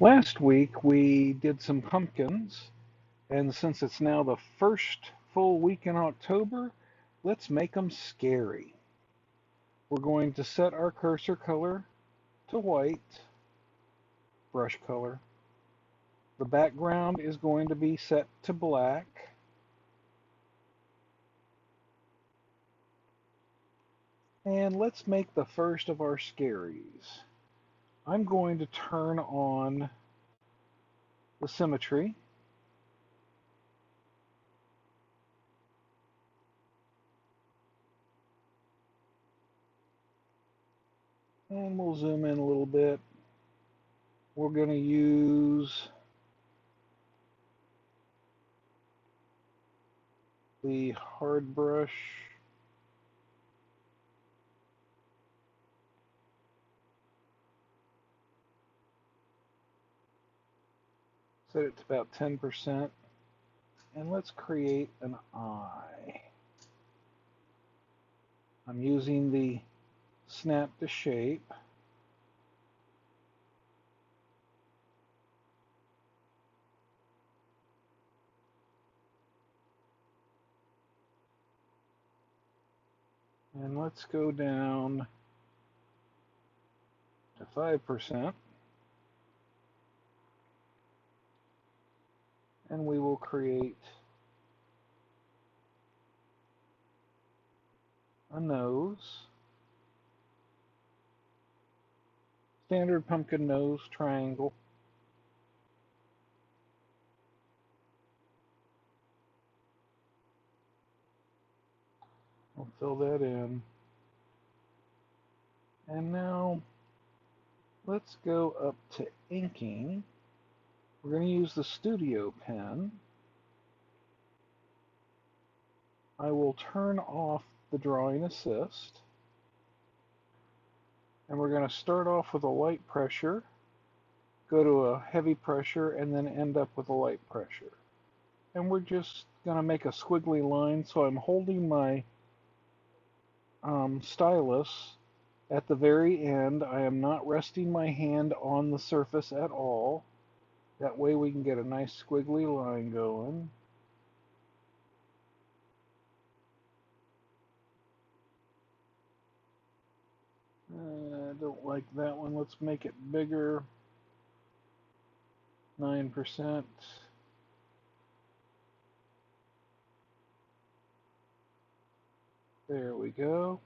Last week we did some pumpkins, and since it's now the first full week in October, let's make them scary. We're going to set our cursor color to white, brush color. The background is going to be set to black. And let's make the first of our scaries. I'm going to turn on the symmetry. And we'll zoom in a little bit. We're going to use the hard brush. Set it to about 10%. And let's create an eye. I'm using the snap to shape. And let's go down to 5%. And we will create a nose. Standard pumpkin nose triangle. I'll fill that in. And now let's go up to inking. We're going to use the studio pen. I will turn off the drawing assist. And we're going to start off with a light pressure, go to a heavy pressure, and then end up with a light pressure. And we're just going to make a squiggly line, so I'm holding my stylus at the very end. I am not resting my hand on the surface at all. That way we can get a nice squiggly line going. I don't like that one. Let's make it bigger. 9%. There we go.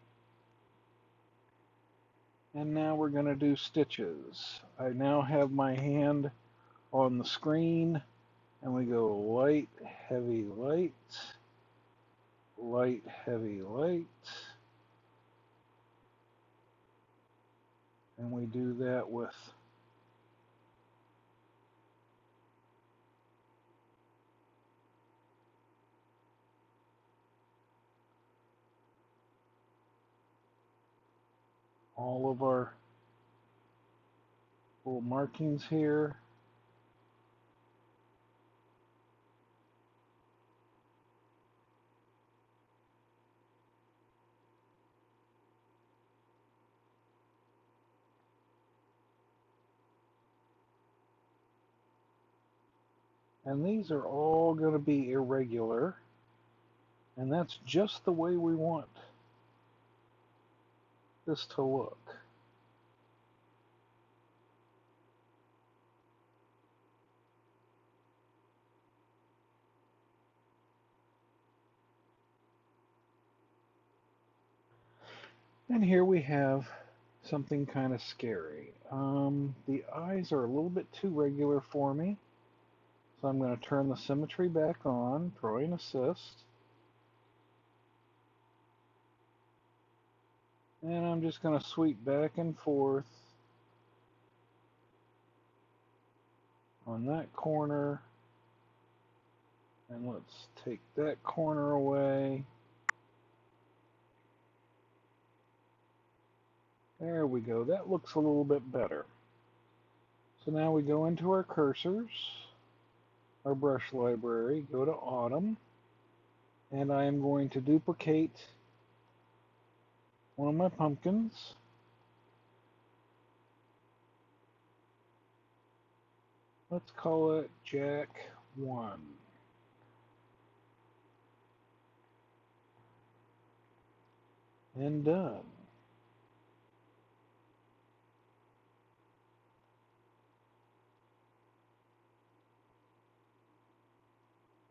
And now we're going to do stitches. I now have my hand on the screen, and we go light, heavy, light, light, heavy, light. And we do that with all of our little markings here. And these are all going to be irregular. And that's just the way we want this to look. And here we have something kind of scary. The eyes are a little bit too regular for me. So I'm going to turn the symmetry back on, drawing assist. And I'm just going to sweep back and forth on that corner. And let's take that corner away. There we go. That looks a little bit better. So now we go into our cursors, our brush library, go to Autumn, and I am going to duplicate one of my pumpkins. Let's call it Jack 1. And done.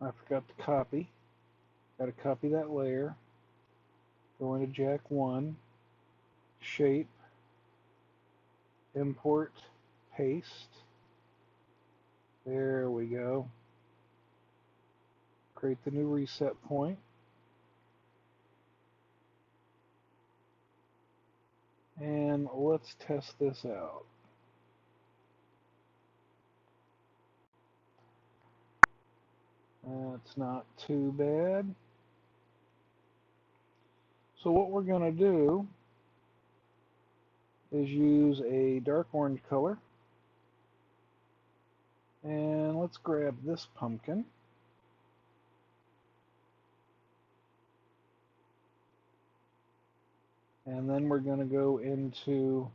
I forgot to copy. Got to copy that layer. Go into Jack 1, shape, import, paste. There we go. Create the new reset point. And let's test this out. That's not too bad. So what we're going to do is use a dark orange color. And let's grab this pumpkin. And then we're going to go into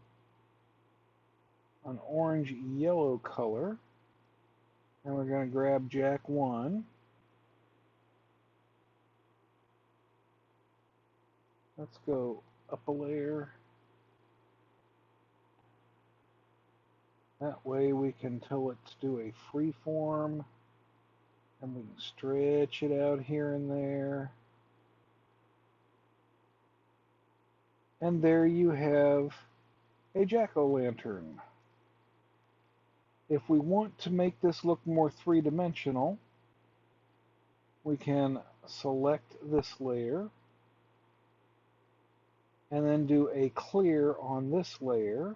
an orange yellow color. And we're going to grab Jack 1. Let's go up a layer. That way we can tell it to do a free form. And we can stretch it out here and there. And there you have a jack-o'-lantern. If we want to make this look more three-dimensional, we can select this layer and then do a clear on this layer.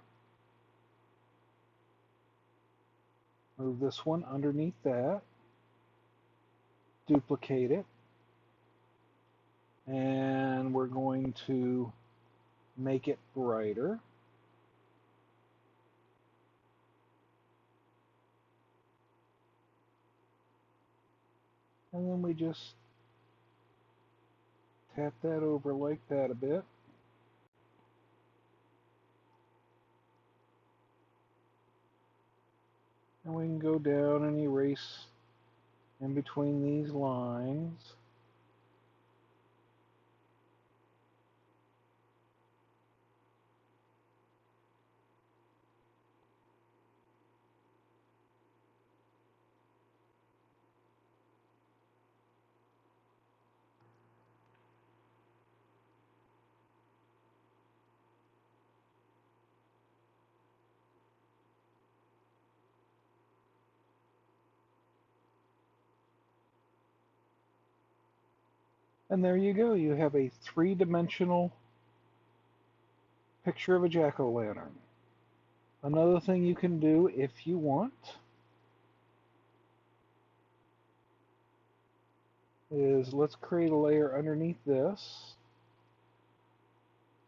Move this one underneath that, duplicate it, and we're going to make it brighter. And then we just tap that over like that a bit. And we can go down and erase in between these lines. And there you go. You have a three-dimensional picture of a jack-o'-lantern. Another thing you can do if you want is let's create a layer underneath this.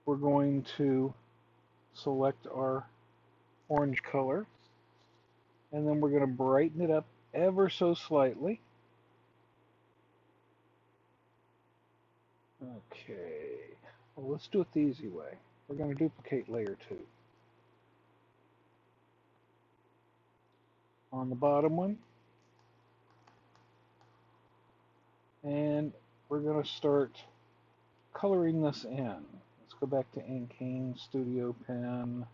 We're going to select our orange color and then we're going to brighten it up ever so slightly. Okay, well, let's do it the easy way. We're going to duplicate layer 2. On the bottom one, and we're going to start coloring this in. Let's go back to Inking, Studio Pen.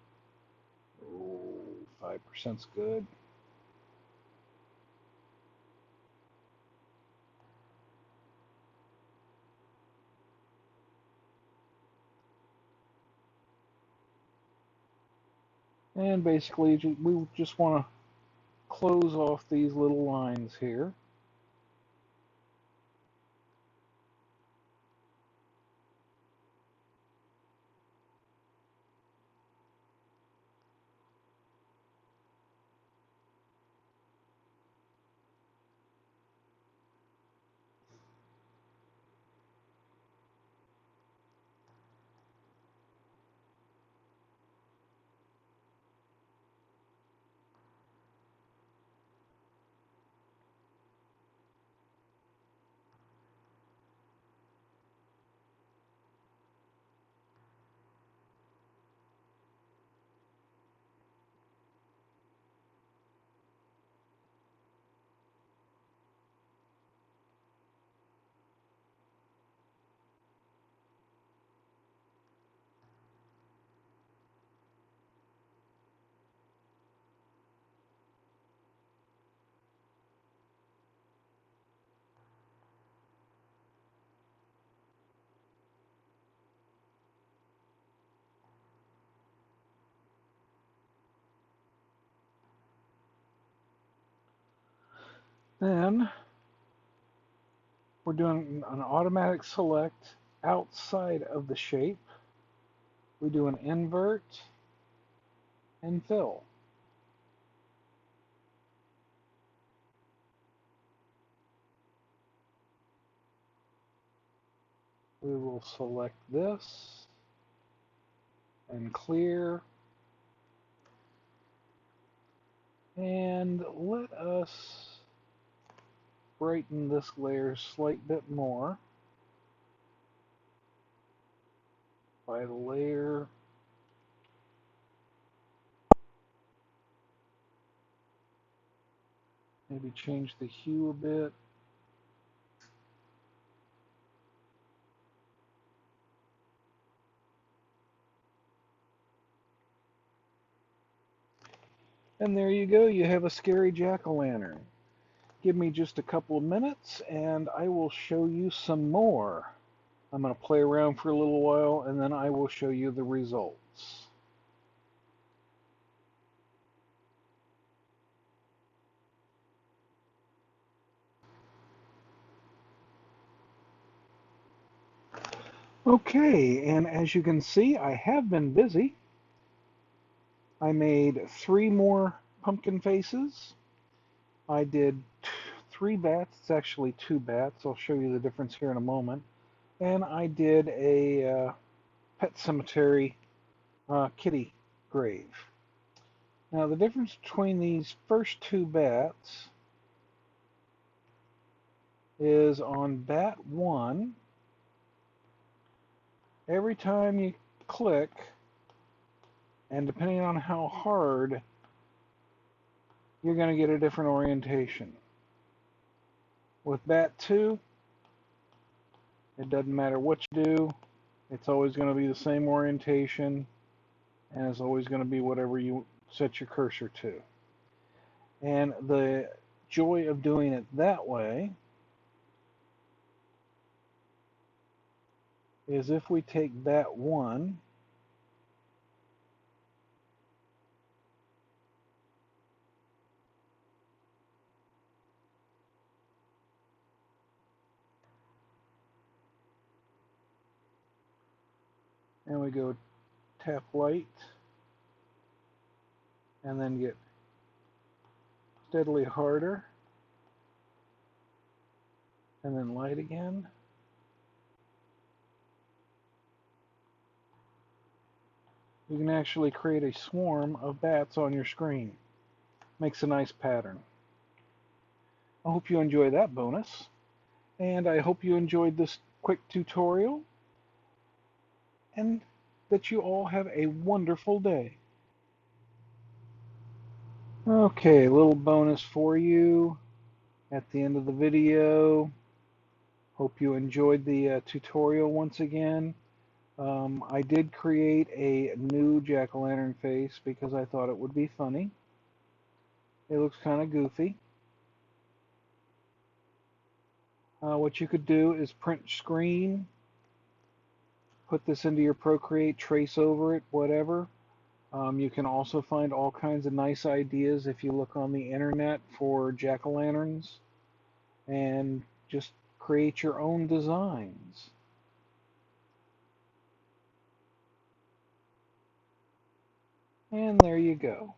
Oh, 5%'s good. And basically, we just want to close off these little lines here. Then we're doing an automatic select outside of the shape. We do an invert and fill. We will select this and clear. And let us brighten this layer a slight bit more by layer. Maybe change the hue a bit. And there you go, you have a scary jack-o'-lantern. Give me just a couple of minutes and I will show you some more. I'm going to play around for a little while and then I will show you the results. Okay, and as you can see, I have been busy. I made 3 more pumpkin faces. I did 3 bats. It's actually 2 bats. I'll show you the difference here in a moment. And I did a pet cemetery kitty grave. Now the difference between these first 2 bats is on bat 1, every time you click, and depending on how hard, you're going to get a different orientation. With bat 2, it doesn't matter what you do, it's always going to be the same orientation, and it's always going to be whatever you set your cursor to. And the joy of doing it that way is if we take bat 1, and we go tap light, and then get steadily harder, and then light again. You can actually create a swarm of bats on your screen. Makes a nice pattern. I hope you enjoy that bonus, and I hope you enjoyed this quick tutorial, and that you all have a wonderful day. Okay, a little bonus for you at the end of the video. Hope you enjoyed the tutorial once again. I did create a new jack-o'-lantern face because I thought it would be funny. It looks kind of goofy. What you could do is print screen, put this into your Procreate, trace over it, whatever. You can also find all kinds of nice ideas if you look on the internet for jack-o'-lanterns and just create your own designs. And there you go.